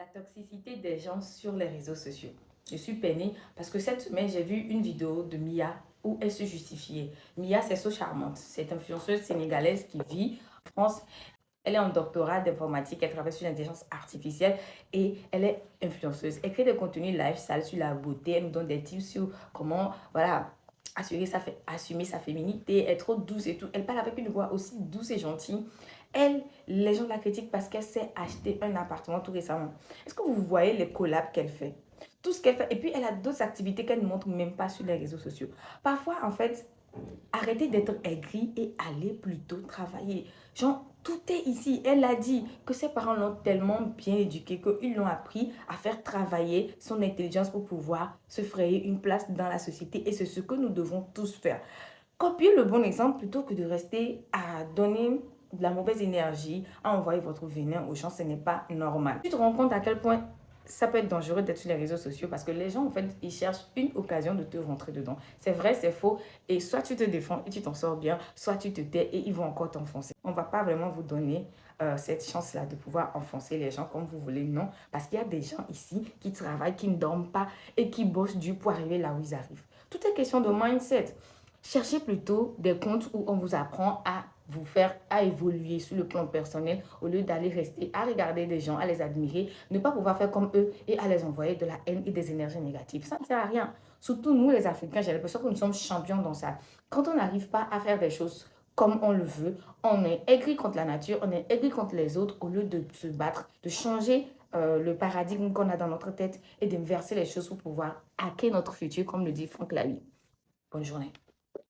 La toxicité des gens sur les réseaux sociaux. Je suis peinée parce que cette semaine, j'ai vu une vidéo de Mia où elle se justifiait. Mia, c'est So Charmante. C'est une influenceuse sénégalaise qui vit en France. Elle est en doctorat d'informatique, elle travaille sur l'intelligence artificielle et elle est influenceuse. Elle crée des contenus lifestyle sur la beauté, elle me donne des tips sur comment, voilà, assumer sa féminité, être trop douce et tout. Elle parle avec une voix aussi douce et gentille. Elle, les gens la critiquent parce qu'elle s'est acheté un appartement tout récemment. Est-ce que vous voyez les collabs qu'elle fait? Tout ce qu'elle fait. Et puis, elle a d'autres activités qu'elle ne montre même pas sur les réseaux sociaux. Parfois, en fait, arrêtez d'être aigri et allez plutôt travailler. Genre, tout est ici. Elle a dit que ses parents l'ont tellement bien éduqué qu'ils l'ont appris à faire travailler son intelligence pour pouvoir se frayer une place dans la société. Et c'est ce que nous devons tous faire. Copiez le bon exemple plutôt que de rester à donner de la mauvaise énergie, à envoyer votre venin aux gens. Ce n'est pas normal. Tu te rends compte à quel point ça peut être dangereux d'être sur les réseaux sociaux parce que les gens, en fait, ils cherchent une occasion de te rentrer dedans. C'est vrai, c'est faux. Et soit tu te défends et tu t'en sors bien, soit tu te tais et ils vont encore t'enfoncer. On ne va pas vraiment vous donner cette chance-là de pouvoir enfoncer les gens comme vous voulez, non. Parce qu'il y a des gens ici qui travaillent, qui ne dorment pas et qui bossent dur pour arriver là où ils arrivent. Tout est question de mindset. Cherchez plutôt des comptes où on vous apprend à vous faire, à évoluer sur le plan personnel au lieu d'aller rester à regarder des gens, à les admirer, ne pas pouvoir faire comme eux et à les envoyer de la haine et des énergies négatives. Ça ne sert à rien. Surtout nous les Africains, j'ai l'impression que nous sommes champions dans ça. Quand on n'arrive pas à faire des choses comme on le veut, on est aigri contre la nature, on est aigri contre les autres au lieu de se battre, de changer le paradigme qu'on a dans notre tête et d'inverser les choses pour pouvoir hacker notre futur, comme le dit Franck Lally. Bonne journée.